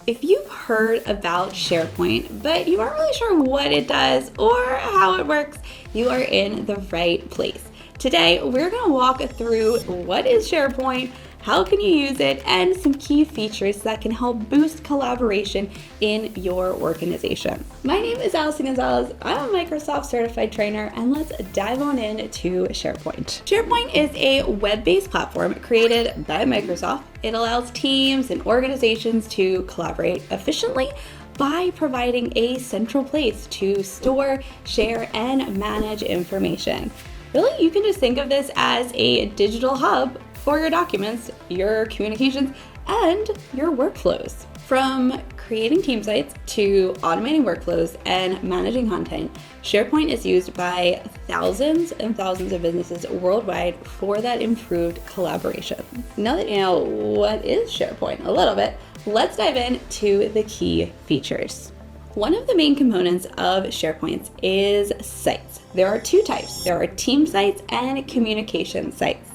If you've heard about SharePoint, but you aren't really sure what it does or how it works, you are in the right place. Today, we're going to walk through what is SharePoint, how can you use it, and some key features that can help boost collaboration in your organization. My name is Allison Gonzalez. I'm a Microsoft Certified Trainer, and let's dive on into SharePoint. SharePoint is a web-based platform created by Microsoft. It allows teams and organizations to collaborate efficiently by providing a central place to store, share, and manage information. Really, you can just think of this as a digital hub for your documents, your communications, and your workflows. From creating team sites to automating workflows and managing content, SharePoint is used by thousands and thousands of businesses worldwide for that improved collaboration. Now that you know what is SharePoint a little bit, let's dive into the key features. One of the main components of SharePoint is sites. There are two types. There are team sites and communication sites.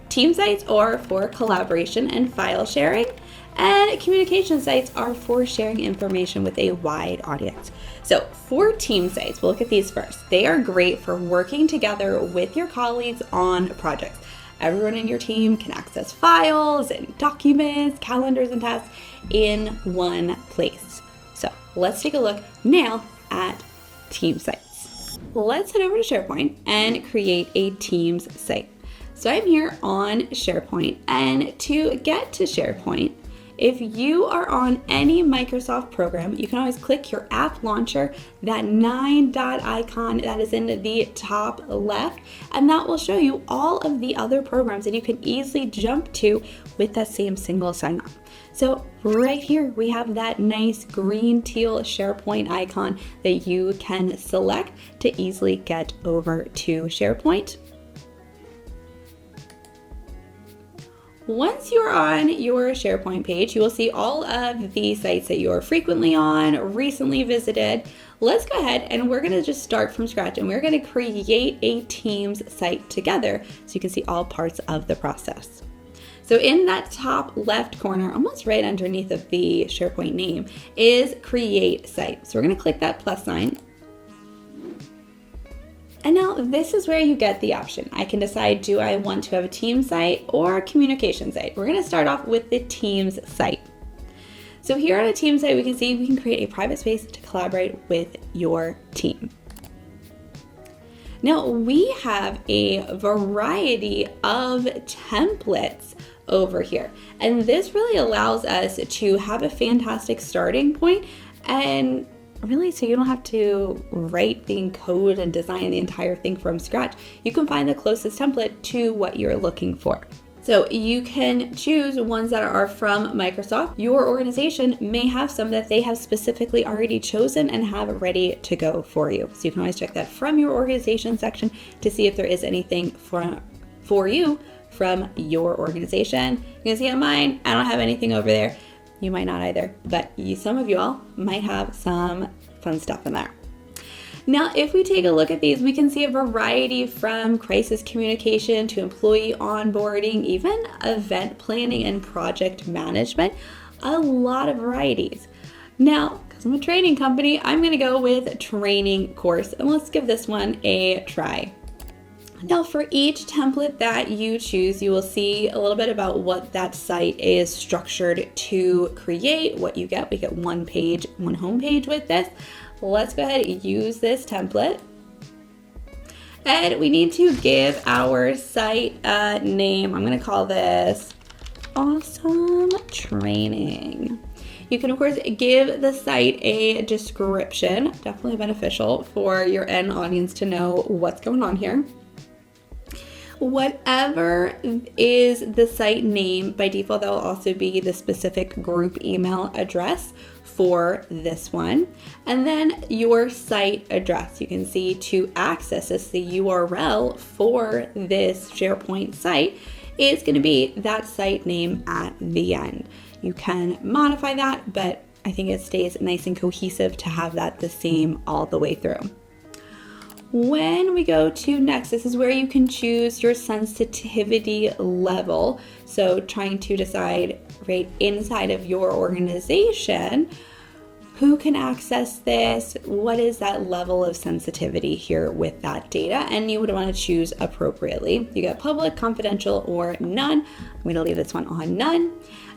Team sites are for collaboration and file sharing, and communication sites are for sharing information with a wide audience. So for team sites, we'll look at these first. They are great for working together with your colleagues on projects. Everyone in your team can access files and documents, calendars, and tasks in one place. So let's take a look now at team sites. Let's head over to SharePoint and create a Teams site. So I'm here on SharePoint, and to get to SharePoint, if you are on any Microsoft program, you can always click your app launcher, that 9-dot icon that is in the top left, and that will show you all of the other programs that you can easily jump to with that same single sign-on. So right here, we have that nice green teal SharePoint icon that you can select to easily get over to SharePoint. Once you're on your SharePoint page, you will see all of the sites that you're frequently on, recently visited. Let's go ahead and we're gonna just start from scratch, and we're gonna create a Teams site together so you can see all parts of the process. So in that top left corner, almost right underneath of the SharePoint name, is Create Site. So we're gonna click that plus sign. And now this is where you get the option. I can decide, do I want to have a team site or a communication site? We're gonna start off with the Teams site. So here on a team site, we can see we can create a private space to collaborate with your team. Now we have a variety of templates over here. And this really allows us to have a fantastic starting point, and really, so you don't have to write the code and design the entire thing from scratch. You can find the closest template to what you're looking for. So you can choose ones that are from Microsoft. Your organization may have some that they have specifically already chosen and have ready to go for you. So you can always check that from your organization section to see if there is anything for you from your organization. You can see on mine, I don't have anything over there. You might not either, but some of you all might have some fun stuff in there. Now, if we take a look at these, we can see a variety from crisis communication to employee onboarding, even event planning and project management, a lot of varieties. Now, because I'm a training company, I'm gonna go with training course, and let's give this one a try. Now for each template that you choose, you will see a little bit about what that site is structured to create, what you get. We get one page, one home page with this. Let's go ahead and use this template. And we need to give our site a name. I'm gonna call this Awesome Training. You can, of course, give the site a description. Definitely beneficial for your end audience to know what's going on here. Whatever is the site name, by default, that will also be the specific group email address for this one. And then your site address. You can see to access this, the URL for this SharePoint site is going to be that site name at the end. You can modify that, but I think it stays nice and cohesive to have that the same all the way through. When we go to next, this is where you can choose your sensitivity level. So trying to decide right, inside of your organization, who can access this? What is that level of sensitivity here with that data? And you would want to choose appropriately. You got public, confidential, or none. I'm going to leave this one on none.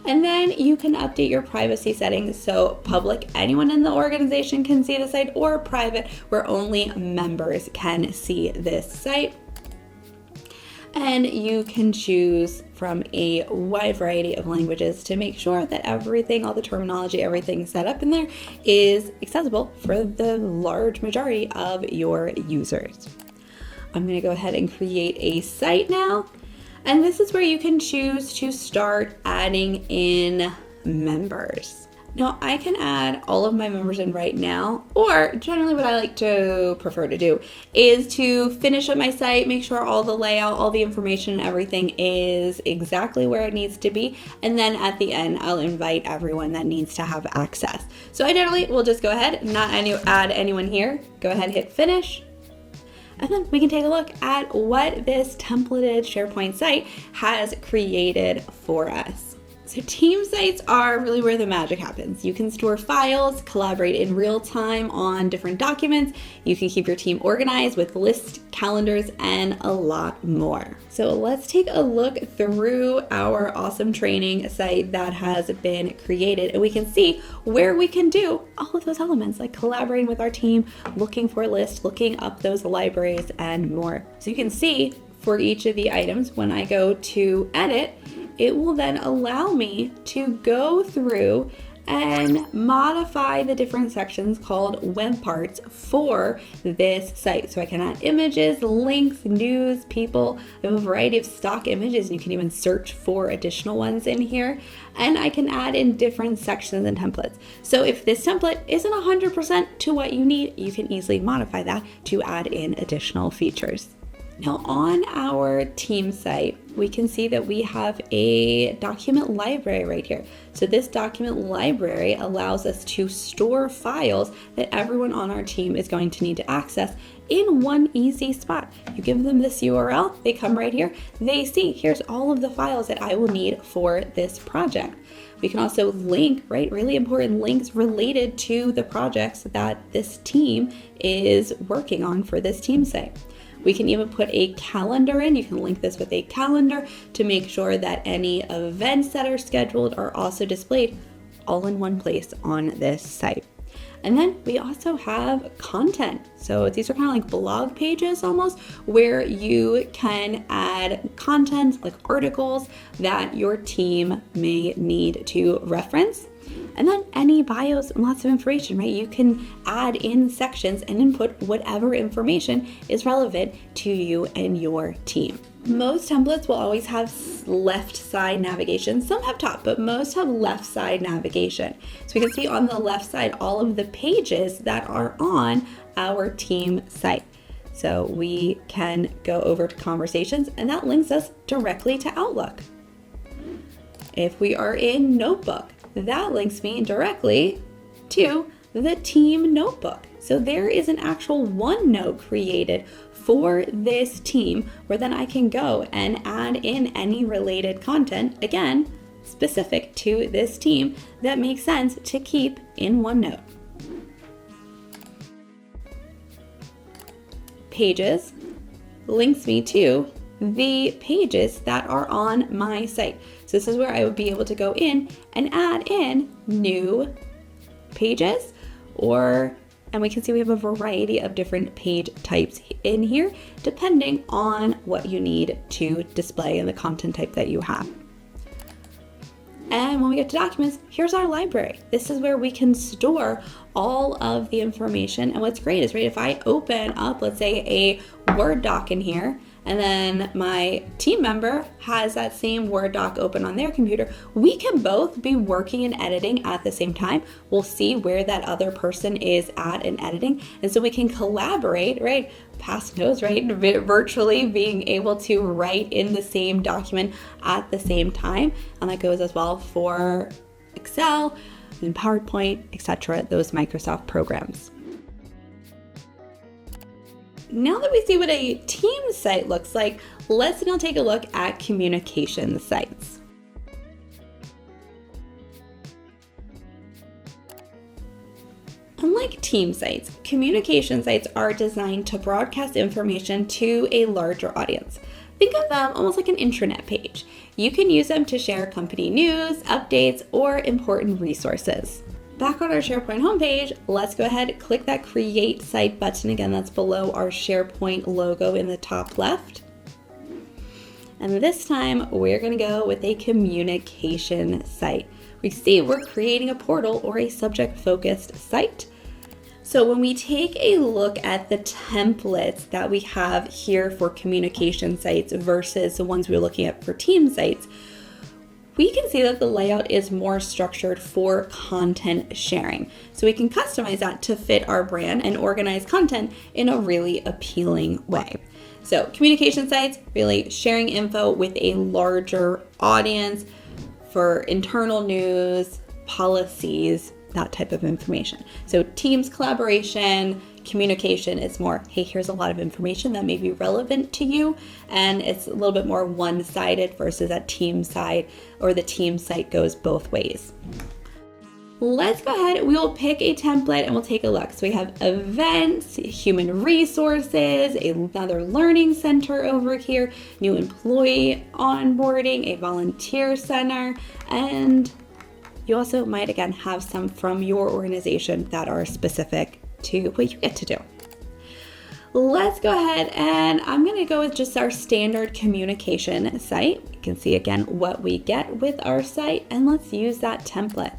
And then you can update your privacy settings. So public, anyone in the organization can see the site, or private, where only members can see this site. And you can choose from a wide variety of languages to make sure that everything, all the terminology, everything set up in there is accessible for the large majority of your users. I'm going to go ahead and create a site now. And this is where you can choose to start adding in members. Now I can add all of my members in right now, or generally what I like to prefer to do is to finish up my site, make sure all the layout, all the information, everything is exactly where it needs to be. And then at the end, I'll invite everyone that needs to have access. So I generally will just go ahead, not add anyone here, go ahead, hit finish. And then we can take a look at what this templated SharePoint site has created for us. So team sites are really where the magic happens. You can store files, collaborate in real time on different documents. You can keep your team organized with lists, calendars, and a lot more. So let's take a look through our awesome training site that has been created, and we can see where we can do all of those elements, like collaborating with our team, looking for lists, looking up those libraries, and more. So you can see for each of the items, when I go to edit, it will then allow me to go through and modify the different sections called web parts for this site. So I can add images, links, news, people. I have a variety of stock images, and you can even search for additional ones in here. And I can add in different sections and templates. So if this template isn't 100% to what you need, you can easily modify that to add in additional features. Now on our team site, we can see that we have a document library right here. So this document library allows us to store files that everyone on our team is going to need to access in one easy spot. You give them this URL, they come right here, they see, here's all of the files that I will need for this project. We can also link, right, really important links related to the projects that this team is working on for this team site. We can even put a calendar in. You can link this with a calendar to make sure that any events that are scheduled are also displayed all in one place on this site. And then we also have content. So these are kind of like blog pages almost, where you can add content like articles that your team may need to reference. And then any bios and lots of information, right? You can add in sections and input whatever information is relevant to you and your team. Most templates will always have left side navigation. Some have top, but most have left side navigation. So we can see on the left side all of the pages that are on our team site. So we can go over to conversations, and that links us directly to Outlook. If we are in Notebook, that links me directly to the team notebook. So there is an actual OneNote created for this team, where then I can go and add in any related content, again, specific to this team, that makes sense to keep in OneNote. Pages links me to the pages that are on my site. So this is where I would be able to go in and add in new pages, and we can see we have a variety of different page types in here, depending on what you need to display and the content type that you have. And when we get to documents, here's our library. This is where we can store all of the information. And what's great is, right, if I open up, let's say, a Word doc in here, and then my team member has that same Word doc open on their computer, we can both be working and editing at the same time. We'll see where that other person is at in editing. And so we can collaborate, right? Past notes, right? Virtually being able to write in the same document at the same time. And that goes as well for Excel and PowerPoint, etc., those Microsoft programs. Now that we see what a team site looks like, let's now take a look at communication sites. Unlike team sites, communication sites are designed to broadcast information to a larger audience. Think of them almost like an intranet page. You can use them to share company news, updates, or important resources. Back on our SharePoint homepage, let's go ahead and click that Create Site button again that's below our SharePoint logo in the top left. And this time, we're going to go with a communication site. We see we're creating a portal or a subject-focused site. So when we take a look at the templates that we have here for communication sites versus the ones we're looking at for team sites, we can see that the layout is more structured for content sharing. So we can customize that to fit our brand and organize content in a really appealing way. So communication sites, really sharing info with a larger audience for internal news, policies, that type of information. So Teams collaboration, communication is more, hey, here's a lot of information that may be relevant to you, and it's a little bit more one-sided versus that team side, or the team site goes both ways. Let's go ahead, we will pick a template and we'll take a look. So we have events, human resources, another learning center over here, new employee onboarding, a volunteer center, and you also might again have some from your organization that are specific to what you get to do. Let's go ahead and I'm going to go with just our standard communication site. You can see again what we get with our site, and let's use that template.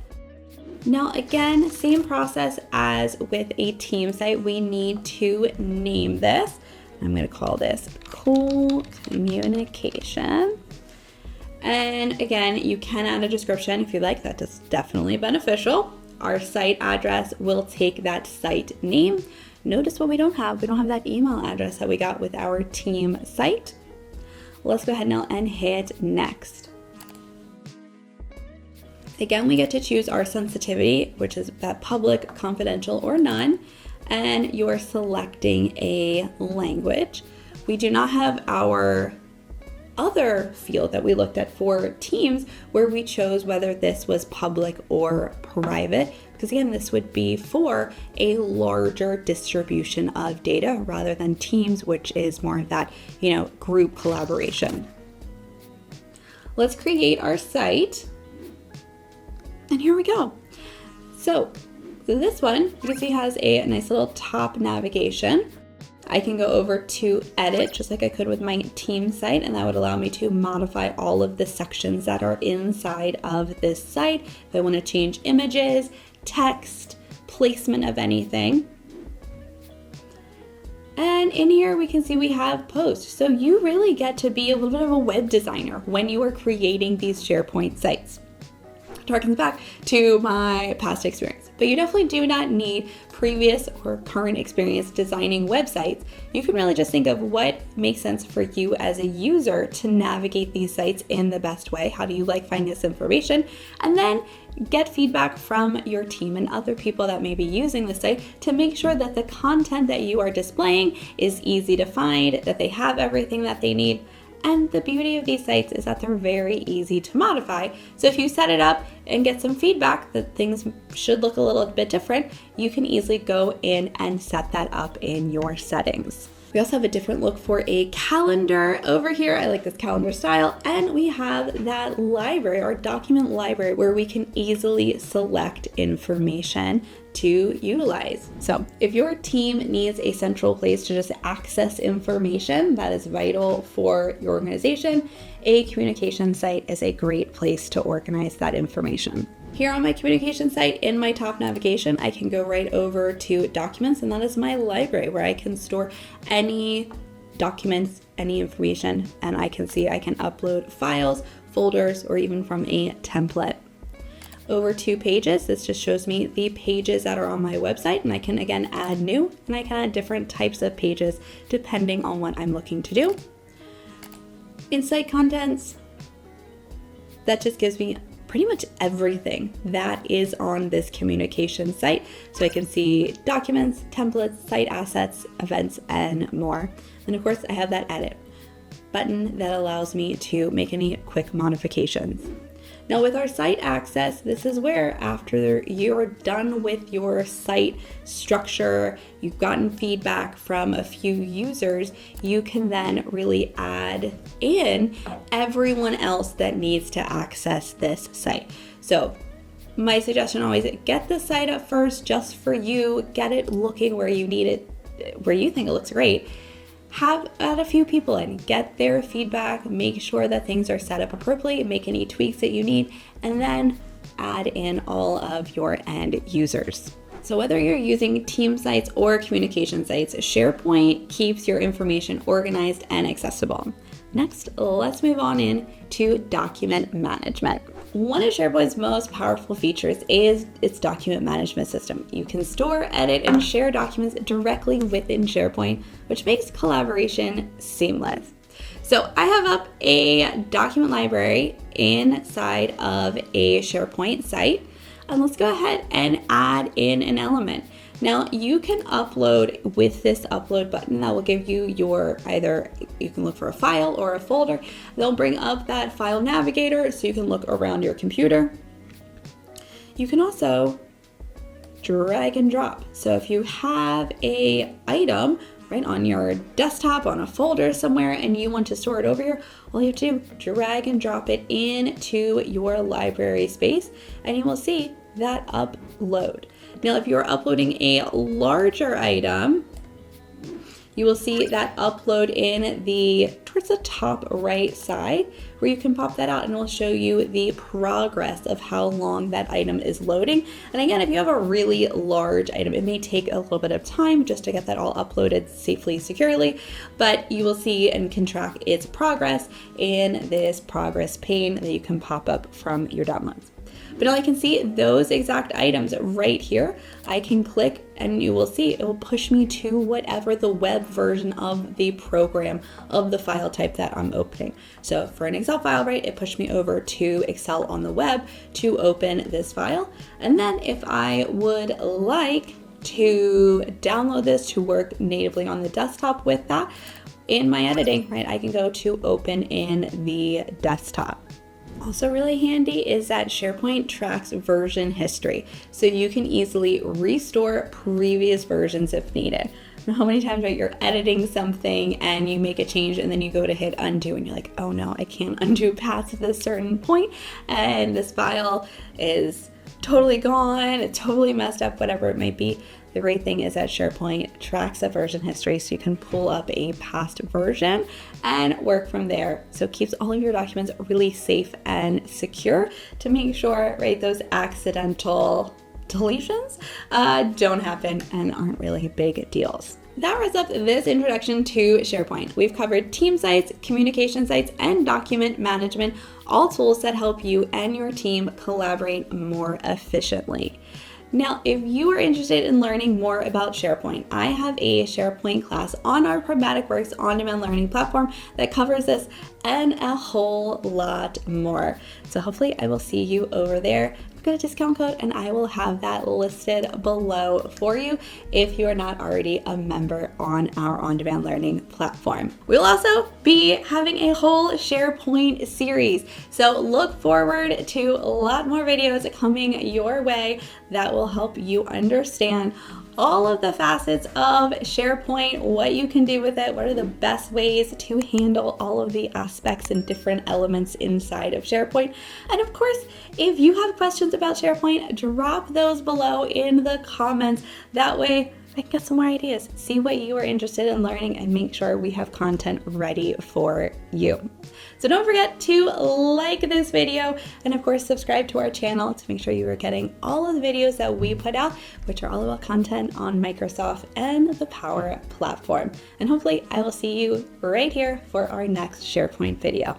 Now again, same process as with a team site, we need to name this. I'm going to call this Cool Communication. And again, you can add a description if you like, that is definitely beneficial. Our site address will take that site name. Notice what we don't have that email address that we got with our team site. Let's go ahead now and hit next. Again, we get to choose our sensitivity, which is that public, confidential, or none, and you are selecting a language. We do not have our other field that we looked at for Teams where we chose whether this was public or private, because again, this would be for a larger distribution of data rather than Teams, which is more of that, group collaboration. Let's create our site. And here we go. So this one, you can see has a nice little top navigation. I can go over to edit just like I could with my team site, and that would allow me to modify all of the sections that are inside of this site. If I want to change images, text, placement of anything. And in here we can see we have posts. So you really get to be a little bit of a web designer when you are creating these SharePoint sites. Harkens back to my past experience, but you definitely do not need previous or current experience designing websites. You can really just think of what makes sense for you as a user to navigate these sites in the best way. How do you like finding this information? And then get feedback from your team and other people that may be using the site to make sure that the content that you are displaying is easy to find, that they have everything that they need. And the beauty of these sites is that they're very easy to modify. So if you set it up and get some feedback that things should look a little bit different, you can easily go in and set that up in your settings. We also have a different look for a calendar over here. I like this calendar style. And we have that library, our document library, where we can easily select information to utilize. So if your team needs a central place to just access information that is vital for your organization, a communication site is a great place to organize that information. Here on my communication site, in my top navigation, I can go right over to documents, and that is my library where I can store any documents, any information, and I can see I can upload files, folders, or even from a template. Over to pages, this just shows me the pages that are on my website, and I can again add new, and I can add different types of pages depending on what I'm looking to do. Insight contents, that just gives me pretty much everything that is on this communication site. So I can see documents, templates, site assets, events, and more. And of course, I have that edit button that allows me to make any quick modifications. Now with our site access, this is where after you're done with your site structure, you've gotten feedback from a few users, you can then really add in everyone else that needs to access this site. So my suggestion always, get the site up first just for you, get it looking where you need it, where you think it looks great. Add a few people in, get their feedback, make sure that things are set up appropriately, make any tweaks that you need, and then add in all of your end users. So whether you're using team sites or communication sites, SharePoint keeps your information organized and accessible. Next, let's move on in to document management. One of SharePoint's most powerful features is its document management system. You can store, edit, and share documents directly within SharePoint, which makes collaboration seamless. So I have up a document library inside of a SharePoint site, and let's go ahead and add in an element. Now you can upload with this upload button that will give you your you can look for a file or a folder. They'll bring up that file navigator so you can look around your computer. You can also drag and drop. So if you have a item right on your desktop on a folder somewhere and you want to store it over here, all you have to do, drag and drop it into your library space and you will see that upload. Now, if you're uploading a larger item, you will see that upload towards the top right side where you can pop that out and it will show you the progress of how long that item is loading. And again, if you have a really large item, it may take a little bit of time just to get that all uploaded safely, securely, but you will see and can track its progress in this progress pane that you can pop up from your downloads. But now I can see those exact items right here. I can click and you will see it will push me to whatever the web version of the program of the file type that I'm opening. So for an Excel file, right, it pushed me over to Excel on the web to open this file. And then if I would like to download this to work natively on the desktop with that, in my editing, right, I can go to open in the desktop. Also really handy is that SharePoint tracks version history, so you can easily restore previous versions if needed. How many times, right, you're editing something and you make a change and then you go to hit undo and you're like, oh no, I can't undo past this certain point and this file is totally gone, it's totally messed up, whatever it might be. The great thing is that SharePoint tracks that version history so you can pull up a past version and work from there. So it keeps all of your documents really safe and secure to make sure, right, those accidental deletions don't happen and aren't really big deals. That wraps up this introduction to SharePoint. We've covered team sites, communication sites, and document management, all tools that help you and your team collaborate more efficiently. Now, if you are interested in learning more about SharePoint, I have a SharePoint class on our Pragmatic Works on-demand learning platform that covers this and a whole lot more. So hopefully I will see you over there. I've got a discount code and I will have that listed below for you if you are not already a member on our on-demand learning platform. We'll also be having a whole SharePoint series. So look forward to a lot more videos coming your way that will help you understand all of the facets of SharePoint, what you can do with it, what are the best ways to handle all of the aspects and different elements inside of SharePoint. And of course, if you have questions about SharePoint, drop those below in the comments. That way I can get some more ideas, see what you are interested in learning, and make sure we have content ready for you. So don't forget to like this video and of course subscribe to our channel to make sure you are getting all of the videos that we put out, which are all about content on Microsoft and the Power Platform. And hopefully I will see you right here for our next SharePoint video.